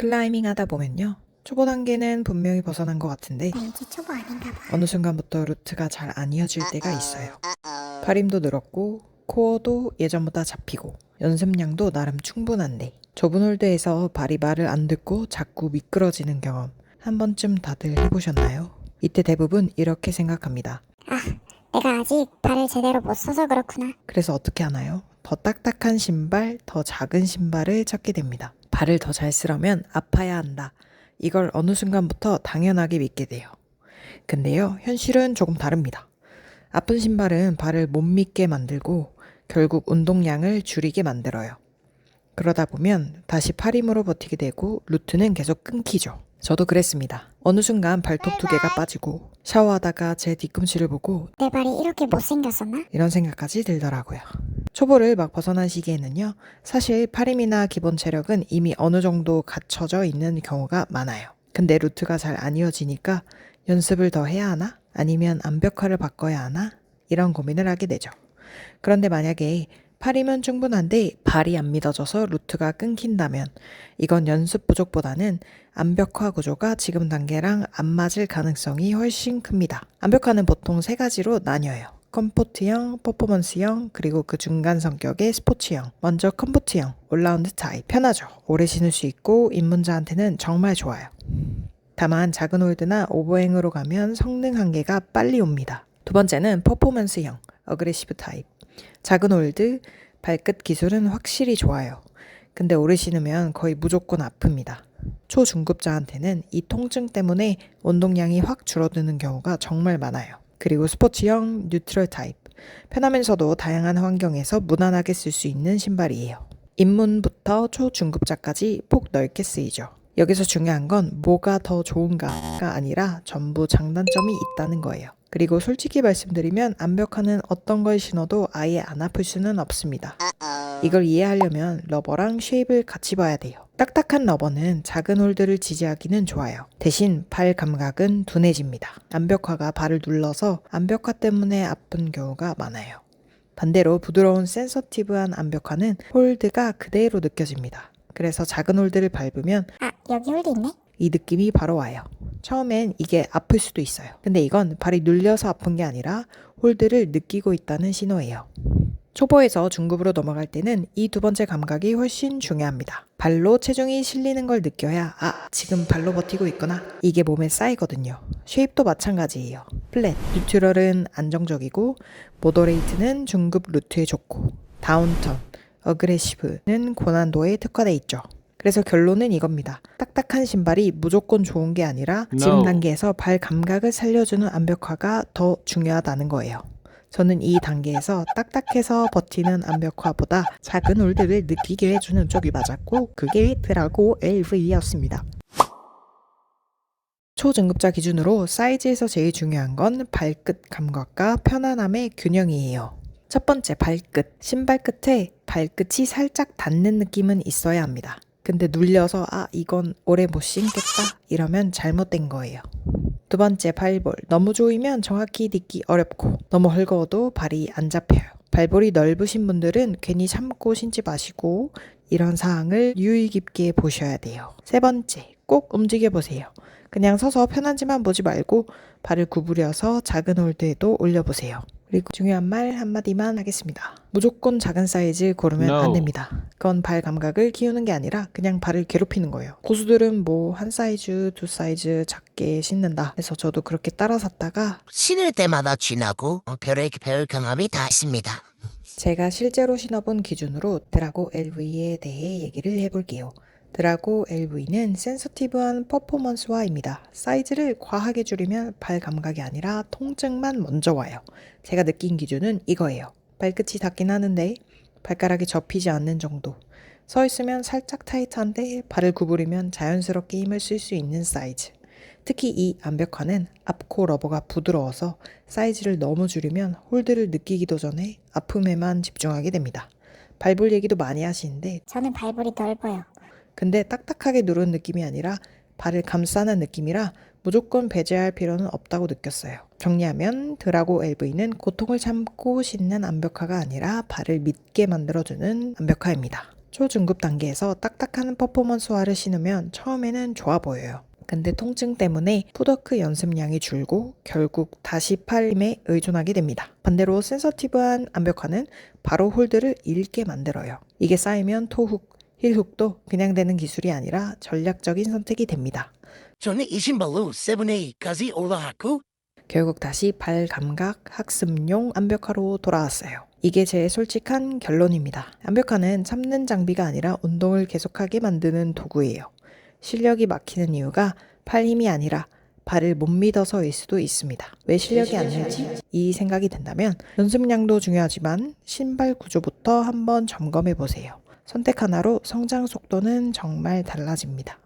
클라이밍 하다 보면요. 초보 단계는 분명히 벗어난 것 같은데 나 이제 초보 아닌가 봐. 어느 순간부터 루트가 잘 안 이어질 때가 있어요. 팔 힘도 늘었고 코어도 예전보다 잡히고 연습량도 나름 충분한데 좁은 홀드에서 발이 말을 안 듣고 자꾸 미끄러지는 경험 한 번쯤 다들 해보셨나요? 이때 대부분 이렇게 생각합니다. 내가 아직 발을 제대로 못 써서 그렇구나. 그래서 어떻게 하나요? 더 딱딱한 신발, 더 작은 신발을 찾게 됩니다. 발을 더 잘 쓰려면 아파야 한다. 이걸 어느 순간부터 당연하게 믿게 돼요. 근데요, 현실은 조금 다릅니다. 아픈 신발은 발을 못 믿게 만들고 결국 운동량을 줄이게 만들어요. 그러다 보면 다시 팔 힘으로 버티게 되고 루트는 계속 끊기죠. 저도 그랬습니다. 어느 순간 발톱 2개가 빠지고 샤워하다가 제 뒤꿈치를 보고 내 발이 이렇게 못생겼었나? 이런 생각까지 들더라고요. 초보를 막 벗어난 시기에는요. 사실 팔 힘이나 기본 체력은 이미 어느 정도 갖춰져 있는 경우가 많아요. 근데 루트가 잘 안 이어지니까 연습을 더 해야 하나? 아니면 암벽화를 바꿔야 하나? 이런 고민을 하게 되죠. 그런데 만약에 팔이면 충분한데 발이 안 믿어져서 루트가 끊긴다면 이건 연습 부족보다는 암벽화 구조가 지금 단계랑 안 맞을 가능성이 훨씬 큽니다. 암벽화는 보통 3가지로 나뉘어요. 컴포트형, 퍼포먼스형, 그리고 그 중간 성격의 스포츠형. 먼저 컴포트형, 올라운드 타입. 편하죠. 오래 신을 수 있고 입문자한테는 정말 좋아요. 다만 작은 홀드나 오버행으로 가면 성능 한계가 빨리 옵니다. 두 번째는 퍼포먼스형, 어그레시브 타입. 작은 홀드, 발끝 기술은 확실히 좋아요. 근데 오래 신으면 거의 무조건 아픕니다. 초중급자한테는 이 통증 때문에 운동량이 확 줄어드는 경우가 정말 많아요. 그리고 스포츠형 뉴트럴 타입. 편하면서도 다양한 환경에서 무난하게 쓸 수 있는 신발이에요. 입문부터 초중급자까지 폭 넓게 쓰이죠. 여기서 중요한 건 뭐가 더 좋은가가 아니라 전부 장단점이 있다는 거예요. 그리고 솔직히 말씀드리면 암벽화는 어떤 걸 신어도 아예 안 아플 수는 없습니다. 이걸 이해하려면 러버랑 쉐입을 같이 봐야 돼요. 딱딱한 러버는 작은 홀드를 지지하기는 좋아요. 대신 발 감각은 둔해집니다. 암벽화가 발을 눌러서 암벽화 때문에 아픈 경우가 많아요. 반대로 부드러운 센서티브한 암벽화는 홀드가 그대로 느껴집니다. 그래서 작은 홀드를 밟으면 여기 홀드 있네? 이 느낌이 바로 와요. 처음엔 이게 아플 수도 있어요. 근데 이건 발이 눌려서 아픈 게 아니라 홀드를 느끼고 있다는 신호예요. 초보에서 중급으로 넘어갈 때는 이 두 번째 감각이 훨씬 중요합니다. 발로 체중이 실리는 걸 느껴야 지금 발로 버티고 있구나. 이게 몸에 쌓이거든요. 쉐입도 마찬가지예요. 플랫, 뉴트럴은 안정적이고 모더레이트는 중급 루트에 좋고 다운턴, 어그레시브는 고난도에 특화돼 있죠. 그래서 결론은 이겁니다. 딱딱한 신발이 무조건 좋은 게 아니라 지금 단계에서 발 감각을 살려주는 암벽화가 더 중요하다는 거예요. 저는 이 단계에서 딱딱해서 버티는 암벽화보다 작은 홀드를 느끼게 해주는 쪽이 맞았고 그게 드라고 LV였습니다. 초중급자 기준으로 사이즈에서 제일 중요한 건 발끝 감각과 편안함의 균형이에요. 첫 번째 발끝. 신발 끝에 발끝이 살짝 닿는 느낌은 있어야 합니다. 근데 눌려서 이건 오래 못 신겠다 이러면 잘못된 거예요. 두 번째 발볼. 너무 조이면 정확히 딛기 어렵고 너무 헐거워도 발이 안 잡혀요. 발볼이 넓으신 분들은 괜히 참고 신지 마시고 이런 사항을 유의 깊게 보셔야 돼요. 세 번째, 꼭 움직여 보세요. 그냥 서서 편한지만 보지 말고 발을 구부려서 작은 홀드에도 올려보세요. 그리고 중요한 말 한마디만 하겠습니다. 무조건 작은 사이즈 고르면 안 됩니다. 그건 발 감각을 키우는 게 아니라 그냥 발을 괴롭히는 거예요. 고수들은 뭐 한 사이즈, 2사이즈 작게 신는다 해서 저도 그렇게 따라 샀다가 신을 때마다 쥐나고 별 경험이 다 있습니다. 제가 실제로 신어본 기준으로 드라고 LV에 대해 얘기를 해볼게요. 드라고 LV는 센서티브한 퍼포먼스화입니다. 사이즈를 과하게 줄이면 발 감각이 아니라 통증만 먼저 와요. 제가 느낀 기준은 이거예요. 발끝이 닿긴 하는데 발가락이 접히지 않는 정도. 서 있으면 살짝 타이트한데 발을 구부리면 자연스럽게 힘을 쓸 수 있는 사이즈. 특히 이 암벽화는 앞코 러버가 부드러워서 사이즈를 너무 줄이면 홀드를 느끼기도 전에 아픔에만 집중하게 됩니다. 발볼 얘기도 많이 하시는데 저는 발볼이 넓어요. 근데 딱딱하게 누른 느낌이 아니라 발을 감싸는 느낌이라 무조건 배제할 필요는 없다고 느꼈어요. 정리하면 드라고 LV는 고통을 참고 신는 암벽화가 아니라 발을 믿게 만들어주는 암벽화입니다. 초중급 단계에서 딱딱한 퍼포먼스화를 신으면 처음에는 좋아 보여요. 근데 통증 때문에 풋워크 연습량이 줄고 결국 다시 팔 힘에 의존하게 됩니다. 반대로 센서티브한 암벽화는 바로 홀드를 잃게 만들어요. 이게 쌓이면 토훅, 힐훅도 그냥 되는 기술이 아니라 전략적인 선택이 됩니다. 저는 이 신발로 7A까지 올라갔고 결국 다시 발 감각 학습용 암벽화로 돌아왔어요. 이게 제 솔직한 결론입니다. 암벽화는 참는 장비가 아니라 운동을 계속하게 만드는 도구예요. 실력이 막히는 이유가 팔 힘이 아니라 발을 못 믿어서일 수도 있습니다. 왜 실력이 안 늘지? 이 생각이 든다면 연습량도 중요하지만 신발 구조부터 한번 점검해 보세요. 선택 하나로 성장 속도는 정말 달라집니다.